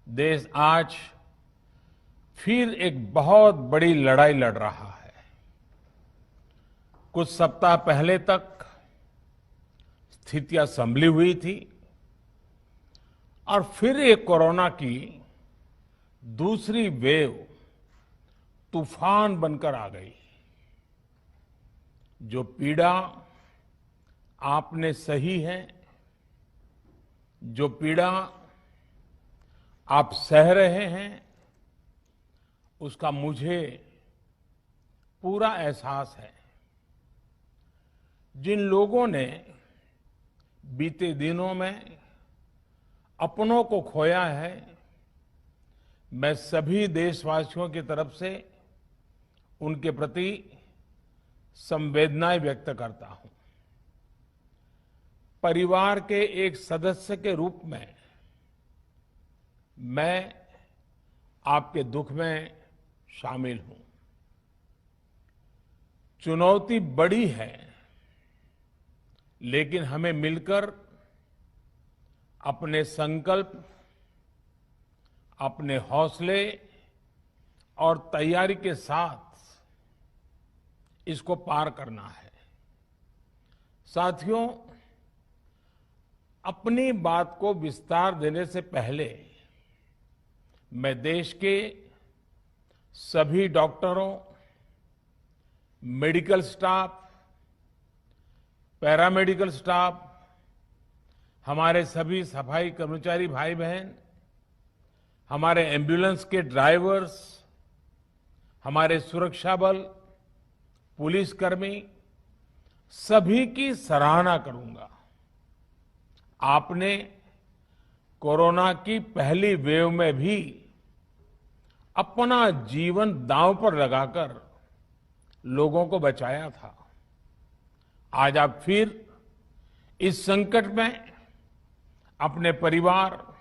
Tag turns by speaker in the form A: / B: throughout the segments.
A: देश आज फिर एक बहुत बड़ी लड़ाई लड़ रहा है। कुछ सप्ताह पहले तक स्थितियां संभली हुई थी और फिर एक कोरोना की दूसरी वेव तूफान बनकर आ गई। जो पीड़ा आपने सही है, जो पीड़ा आप सह रहे हैं, उसका मुझे पूरा एहसास है। जिन लोगों ने बीते दिनों में अपनों को खोया है, मैं सभी देशवासियों की तरफ से उनके प्रति संवेदनाएं व्यक्त करता हूं। परिवार के एक सदस्य के रूप में मैं आपके दुख में शामिल हूं। चुनौती बड़ी है, लेकिन हमें मिलकर अपने संकल्प, अपने हौसले और तैयारी के साथ इसको पार करना है। साथियों, अपनी बात को विस्तार देने से पहले मैं देश के सभी डॉक्टरों, मेडिकल स्टाफ, पैरामेडिकल स्टाफ, हमारे सभी सफाई कर्मचारी भाई बहन, हमारे एम्बुलेंस के ड्राइवर्स, हमारे सुरक्षा बल, पुलिसकर्मी, सभी की सराहना करूंगा। आपने कोरोना की पहली वेव में भी अपना जीवन दांव पर लगाकर लोगों को बचाया था। आज आप फिर इस संकट में अपने परिवार,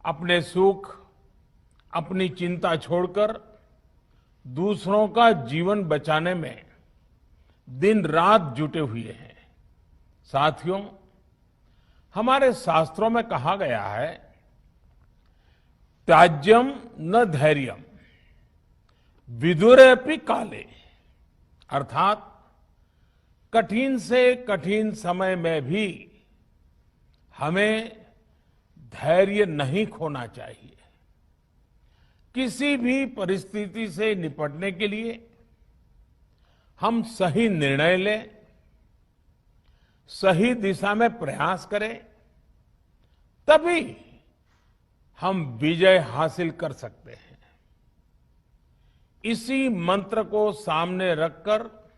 A: अपने सुख, अपनी चिंता छोड़कर दूसरों का जीवन बचाने में दिन रात जुटे हुए हैं। साथियों, हमारे शास्त्रों में कहा गया है, त्याज्यम न धैर्यम विदुरेऽपि काले, अर्थात कठिन से कठिन समय में भी हमें धैर्य नहीं खोना चाहिए। किसी भी परिस्थिति से निपटने के लिए हम सही निर्णय लें, सही दिशा में प्रयास करें, तभी हम विजय हासिल कर सकते हैं। इसी मंत्र को सामने रखकर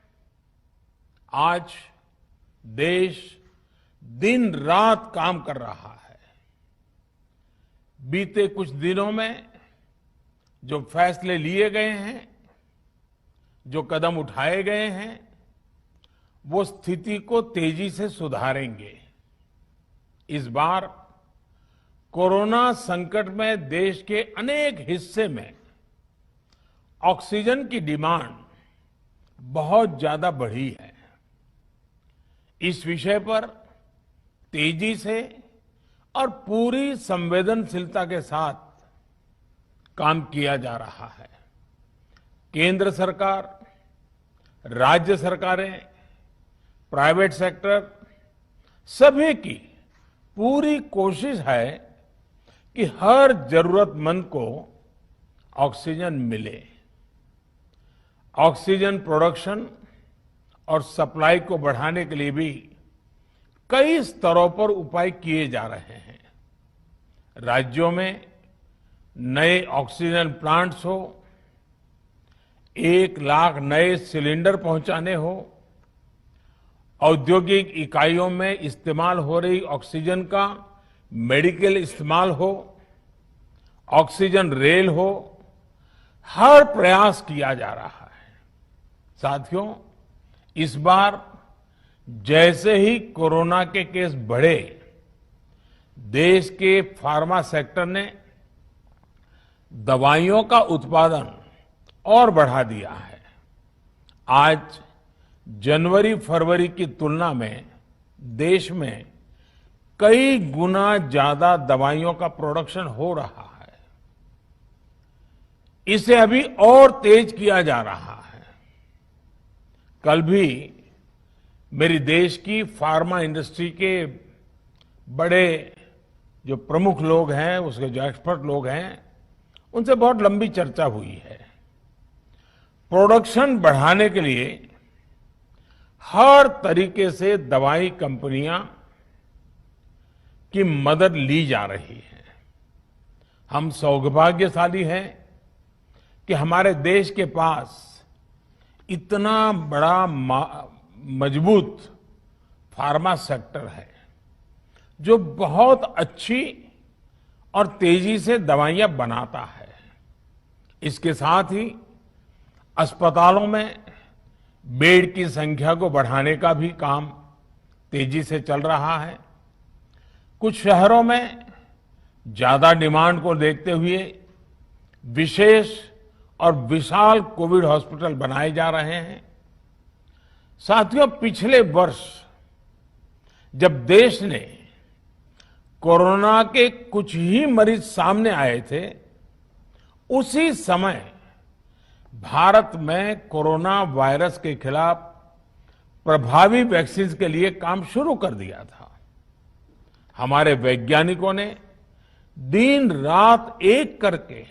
A: आज देश दिन रात काम कर रहा है। बीते कुछ दिनों में जो फैसले लिए गए हैं, जो कदम उठाए गए हैं, वो स्थिति को तेजी से सुधारेंगे। इस बार कोरोना संकट में देश के अनेक हिस्से में ऑक्सीजन की डिमांड बहुत ज्यादा बढ़ी है। इस विषय पर तेजी से और पूरी संवेदनशीलता के साथ काम किया जा रहा है। केंद्र सरकार, राज्य सरकारें, प्राइवेट सेक्टर, सभी की पूरी कोशिश है कि हर जरूरतमंद को ऑक्सीजन मिले। ऑक्सीजन प्रोडक्शन और सप्लाई को बढ़ाने के लिए भी कई स्तरों पर उपाय किए जा रहे हैं। राज्यों में नए ऑक्सीजन प्लांट्स हो, 1 लाख नए सिलेंडर पहुंचाने हो, औद्योगिक इकाइयों में इस्तेमाल हो रही ऑक्सीजन का मेडिकल इस्तेमाल हो, ऑक्सीजन रेल हो, हर प्रयास किया जा रहा है। साथियों, इस बार जैसे ही कोरोना के केस बढ़े, देश के फार्मा सेक्टर ने दवाइयों का उत्पादन और बढ़ा दिया है। आज जनवरी-फरवरी की तुलना में देश में कई गुना ज्यादा दवाइयों का प्रोडक्शन हो रहा है। इसे अभी और तेज किया जा रहा है। कल भी मेरी देश की फार्मा इंडस्ट्री के बड़े जो प्रमुख लोग हैं, उसके जो एक्सपर्ट लोग हैं, उनसे बहुत लंबी चर्चा हुई है। प्रोडक्शन बढ़ाने के लिए हर तरीके से दवाई कंपनियां की मदद ली जा रही है। हम सौभाग्यशाली हैं कि हमारे देश के पास इतना बड़ा मजबूत फार्मा सेक्टर है जो बहुत अच्छी और तेजी से दवाइयां बनाता है। इसके साथ ही अस्पतालों में बेड की संख्या को बढ़ाने का भी काम तेजी से चल रहा है। कुछ शहरों में ज्यादा डिमांड को देखते हुए विशेष और विशाल कोविड हॉस्पिटल बनाए जा रहे हैं। साथियों, पिछले वर्ष जब देश ने कोरोना के कुछ ही मरीज सामने आए थे, उसी समय भारत में कोरोना वायरस के खिलाफ प्रभावी वैक्सीन के लिए काम शुरू कर दिया था। हमारे वैज्ञानिकों ने दिन रात एक करके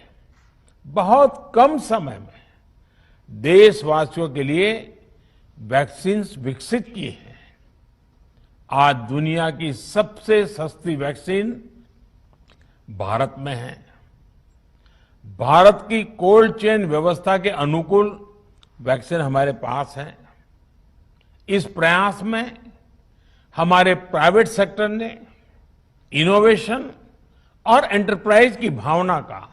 A: बहुत कम समय में देशवासियों के लिए वैक्सीन विकसित की है। आज दुनिया की सबसे सस्ती वैक्सीन भारत में है। भारत की कोल्ड चेन व्यवस्था के अनुकूल वैक्सीन हमारे पास है। इस प्रयास में हमारे प्राइवेट सेक्टर ने इनोवेशन और एंटरप्राइज की भावना का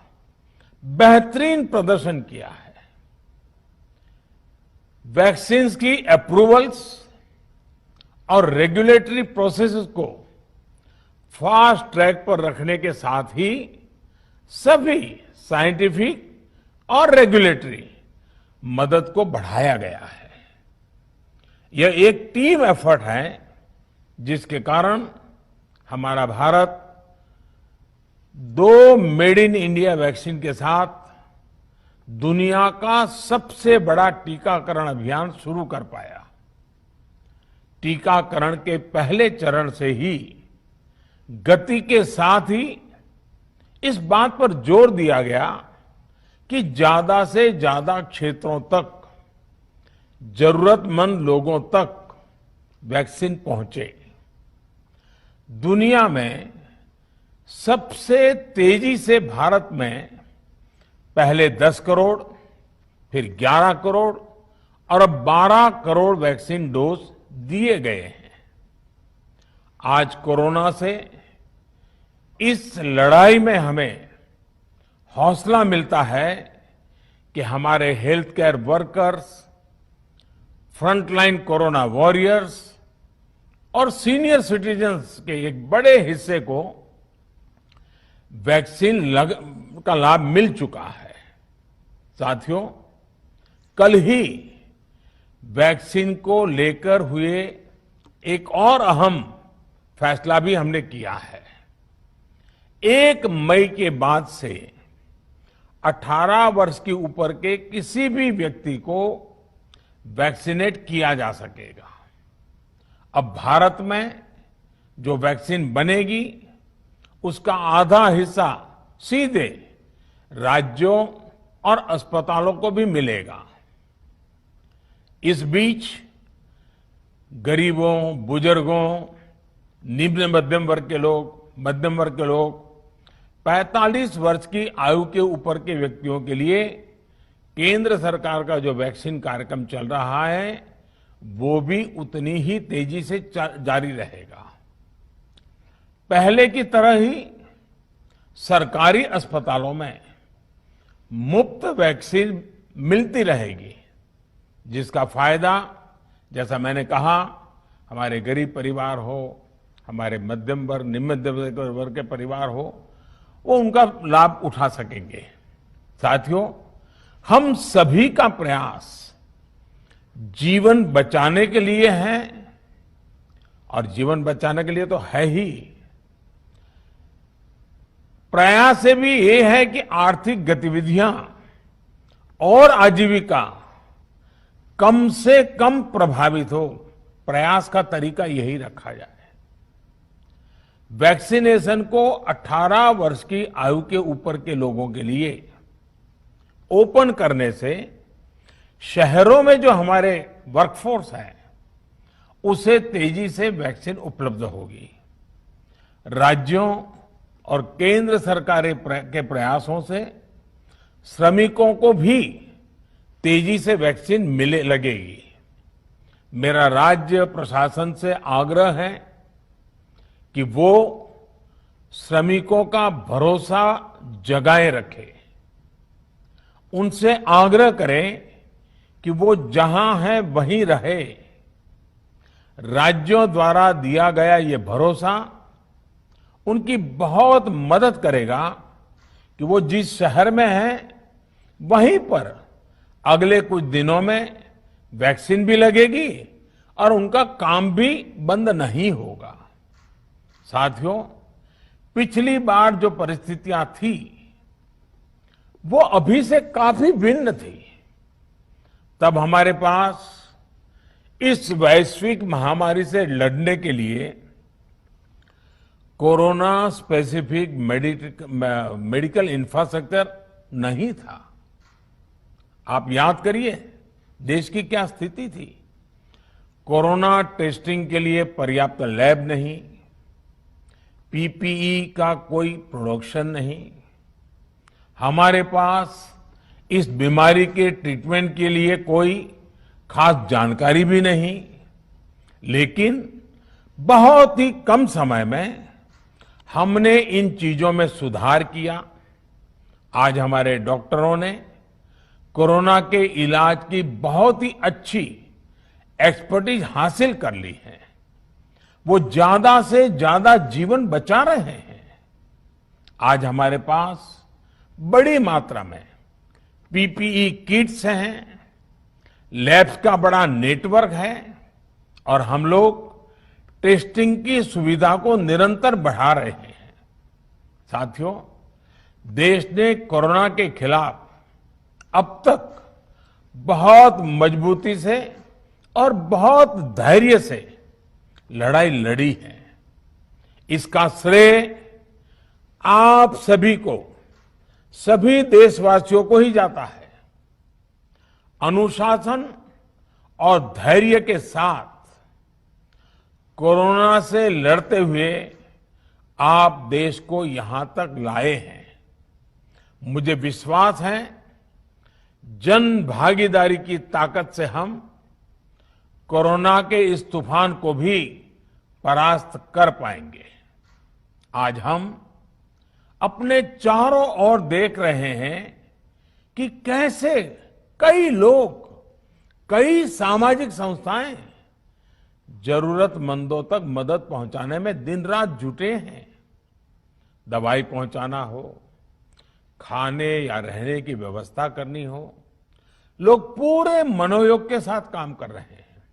A: बेहतरीन प्रदर्शन किया है। वैक्सीन की अप्रूवल्स और रेगुलेटरी प्रोसेसेस को फास्ट ट्रैक पर रखने के साथ ही सभी साइंटिफिक और रेगुलेटरी मदद को बढ़ाया गया है। यह एक टीम एफर्ट है जिसके कारण हमारा Bharat 2 made in India vaccine के साथ दुनिया का सबसे बड़ा टीकाकरण अभियान शुरू कर पाया। टीकाकरण के पहले चरण से ही गति के साथ ही इस बात पर जोर दिया गया कि ज्यादा से ज्यादा क्षेत्रों तक, जरूरतमंद लोगों तक वैक्सीन पहुंचे। दुनिया में सबसे तेजी से भारत में पहले 10 करोड़, फिर 11 करोड़ और अब 12 करोड़ वैक्सीन डोज दिए गए हैं। आज कोरोना से इस लड़ाई में हमें हौसला मिलता है कि हमारे health care workers, frontline corona warriors और सीनियर सिटीजन्स के एक बड़े हिस्से को वैक्सीन का लाभ मिल चुका है। साथियों, कल ही वैक्सीन को लेकर हुए एक और अहम फैसला भी हमने किया है। 1 मई के बाद से 18 वर्ष के ऊपर के किसी भी व्यक्ति को वैक्सीनेट किया जा सकेगा। अब भारत में जो वैक्सीन बनेगी उसका आधा हिस्सा सीधे राज्यों और अस्पतालों को भी मिलेगा। इस बीच गरीबों, बुजुर्गों, निम्न मध्यम वर्ग के लोग, 45 वर्ष की आयु के ऊपर के व्यक्तियों के लिए केंद्र सरकार का जो वैक्सीन कार्यक्रम चल रहा है वो भी उतनी ही तेजी से जारी रहेगा। पहले की तरह ही सरकारी अस्पतालों में मुफ्त वैक्सीन मिलती रहेगी, जिसका फायदा, जैसा मैंने कहा, हमारे गरीब परिवार हो, हमारे मध्यम वर्ग, निम्न मध्यम वर्ग के परिवार हो, वो उनका लाभ उठा सकेंगे। साथियों, हम सभी का प्रयास जीवन बचाने के लिए है और जीवन बचाने के लिए तो है ही, प्रयास से भी ये है कि आर्थिक गतिविधियां और आजीविका कम से कम प्रभावित हो, प्रयास का तरीका यही रखा जाए। वैक्सीनेशन को 18 वर्ष की आयु के ऊपर के लोगों के लिए ओपन करने से शहरों में जो हमारे वर्कफोर्स है उसे तेजी से वैक्सीन उपलब्ध होगी। राज्यों और केंद्र सरकार के प्रयासों से श्रमिकों को भी तेजी से वैक्सीन मिले लगेगी। मेरा राज्य प्रशासन से आग्रह है कि वो श्रमिकों का भरोसा जगाए रखे। उनसे आग्रह करें कि वो जहां है वहीं रहे। राज्यों द्वारा दिया गया ये भरोसा उनकी बहुत मदद करेगा कि वो जिस शहर में हैं वहीं पर अगले कुछ दिनों में वैक्सीन भी लगेगी और उनका काम भी बंद नहीं होगा। साथियों, पिछली बार जो परिस्थितियां थी वो अभी से काफी भिन्न थी। तब हमारे पास इस वैश्विक महामारी से लड़ने के लिए कोरोना स्पेसिफिक मेडिकल इंफ्रास्ट्रक्चर नहीं था। आप याद करिए देश की क्या स्थिति थी। कोरोना टेस्टिंग के लिए पर्याप्त लैब नहीं, पीपीई का कोई प्रोडक्शन नहीं, हमारे पास इस बीमारी के ट्रीटमेंट के लिए कोई खास जानकारी भी नहीं। लेकिन बहुत ही कम समय में हमने इन चीजों में सुधार किया। आज हमारे डॉक्टरों ने कोरोना के इलाज की बहुत ही अच्छी एक्सपर्टीज हासिल कर ली है। वो ज्यादा से ज्यादा जीवन बचा रहे हैं। आज हमारे पास बड़ी मात्रा में पीपीई किट्स हैं, लैब्स का बड़ा नेटवर्क है और हम लोग टेस्टिंग की सुविधा को निरंतर बढ़ा रहे हैं। साथियों, देश ने कोरोना के खिलाफ अब तक बहुत मजबूती से और बहुत धैर्य से लड़ाई लड़ी है। इसका श्रेय आप सभी को, सभी देशवासियों को ही जाता है। अनुशासन और धैर्य के साथ कोरोना से लड़ते हुए आप देश को यहां तक लाए हैं। मुझे विश्वास है जन भागीदारी की ताकत से हम कोरोना के इस तूफान को भी परास्त कर पाएंगे। आज हम अपने चारों ओर देख रहे हैं कि कैसे कई लोग, कई सामाजिक संस्थाएं जरूरतमंदों तक मदद पहुंचाने में दिन रात जुटे हैं। दवाई पहुंचाना हो, खाने या रहने की व्यवस्था करनी हो, लोग पूरे मनोयोग के साथ काम कर रहे हैं।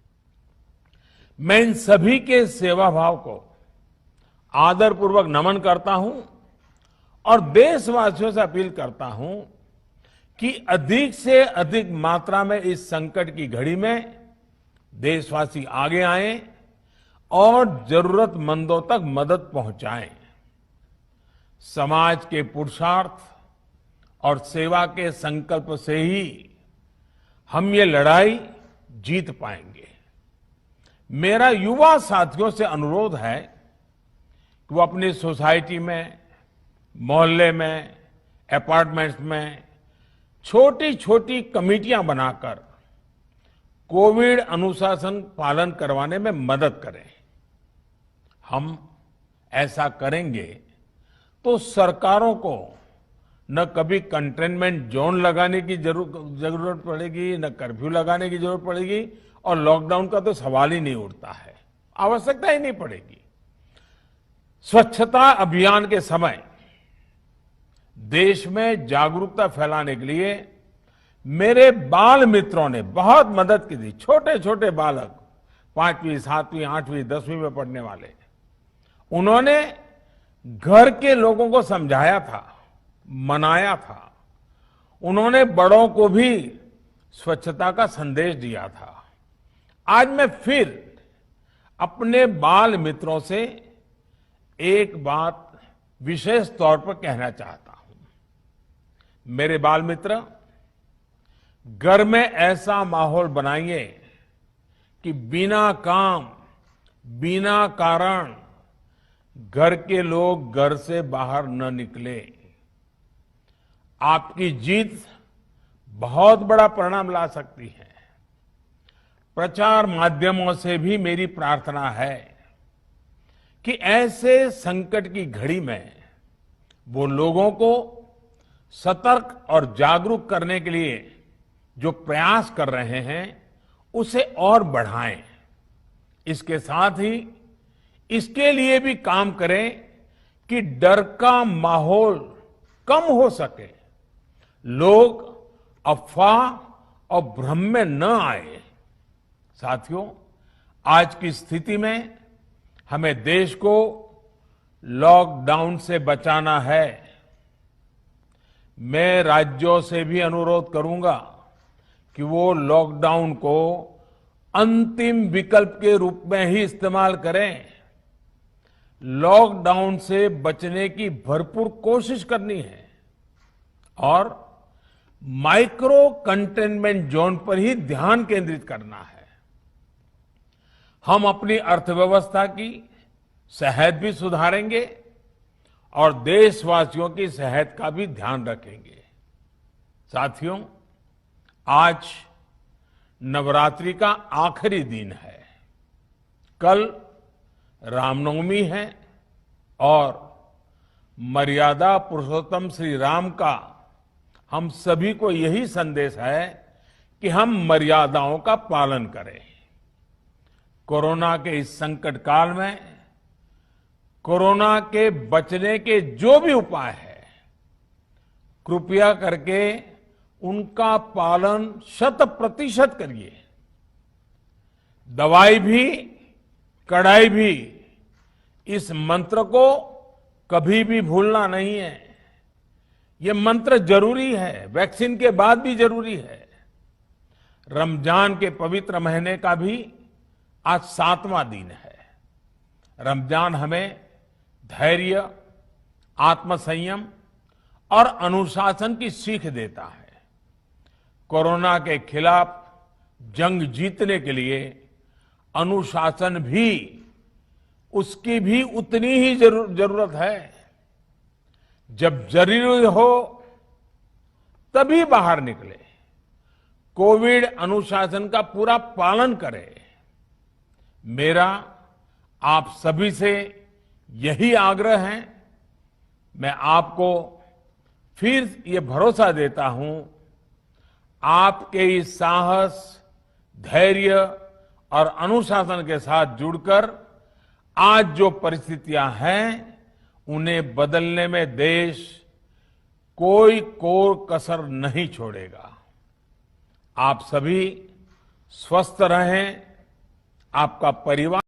A: मैं इन सभी के सेवा भाव को आदरपूर्वक नमन करता हूं और देशवासियों से अपील करता हूं कि अधिक से अधिक मात्रा में इस संकट की घड़ी में देशवासी आगे आएं और जरूरतमंदों तक मदद पहुंचाएं। समाज के पुरुषार्थ और सेवा के संकल्प से ही हम ये लड़ाई जीत पाएंगे। मेरा युवा साथियों से अनुरोध है कि वो अपनी सोसाइटी में, मोहल्ले में, अपार्टमेंट्स में छोटी छोटी कमेटियां बनाकर कोविड अनुशासन पालन करवाने में मदद करें। हम ऐसा करेंगे तो सरकारों को न कभी कंटेनमेंट जोन लगाने की जरूरत पड़ेगी, न कर्फ्यू लगाने की जरूरत पड़ेगी और लॉकडाउन का तो सवाल ही नहीं उठता है, आवश्यकता ही नहीं पड़ेगी। स्वच्छता अभियान के समय देश में जागरूकता फैलाने के लिए मेरे बाल मित्रों ने बहुत मदद की थी। छोटे छोटे बालक, 5वीं, 7वीं, 8वीं, 10वीं में पढ़ने वाले, उन्होंने घर के लोगों को समझाया था, मनाया था उन्होंने बड़ों को भी स्वच्छता का संदेश दिया था। आज मैं फिर अपने बाल मित्रों से एक बात विशेष तौर पर कहना चाहता हूं। मेरे बाल मित्र, घर में ऐसा माहौल बनाइए कि बिना काम, बिना कारण घर के लोग घर से बाहर न निकले। आपकी जीत बहुत बड़ा परिणाम ला सकती है। प्रचार माध्यमों से भी मेरी प्रार्थना है कि ऐसे संकट की घड़ी में वो लोगों को सतर्क और जागरूक करने के लिए जो प्रयास कर रहे हैं उसे और बढ़ाएं। इसके साथ ही इसके लिए भी काम करें कि डर का माहौल कम हो सके, लोग अफवाह और भ्रम में न आए। साथियों, आज की स्थिति में हमें देश को लॉकडाउन से बचाना है। मैं राज्यों से भी अनुरोध करूंगा कि वो लॉकडाउन को अंतिम विकल्प के रूप में ही इस्तेमाल करें। लॉकडाउन से बचने की भरपूर कोशिश करनी है और माइक्रो कंटेनमेंट जोन पर ही ध्यान केंद्रित करना है। हम अपनी अर्थव्यवस्था की सेहत भी सुधारेंगे और देशवासियों की सेहत का भी ध्यान रखेंगे। साथियों, आज नवरात्रि का आखिरी दिन है। कल रामनवमी है और मर्यादा पुरुषोत्तम श्री राम का हम सभी को यही संदेश है कि हम मर्यादाओं का पालन करें। कोरोना के इस संकट काल में कोरोना के बचने के जो भी उपाय है, कृपया करके उनका पालन 100% करिए। दवाई भी, कड़ाई भी, इस मंत्र को कभी भी भूलना नहीं है। ये मंत्र जरूरी है, वैक्सीन के बाद भी जरूरी है। रमजान के पवित्र महीने का भी आज 7वां दिन है। रमजान हमें धैर्य, आत्मसंयम और अनुशासन की सीख देता है। कोरोना के खिलाफ जंग जीतने के लिए अनुशासन भी, उसकी भी उतनी ही जरूरत है। जब जरूरी हो तभी बाहर निकले। कोविड अनुशासन का पूरा पालन करें। मेरा आप सभी से यही आग्रह है। मैं आपको फिर ये भरोसा देता हूं, आपके इस साहस, धैर्य और अनुशासन के साथ जुड़कर आज जो परिस्थितियां हैं उन्हें बदलने में देश कोई कोर कसर नहीं छोड़ेगा। आप सभी स्वस्थ रहें, आपका परिवार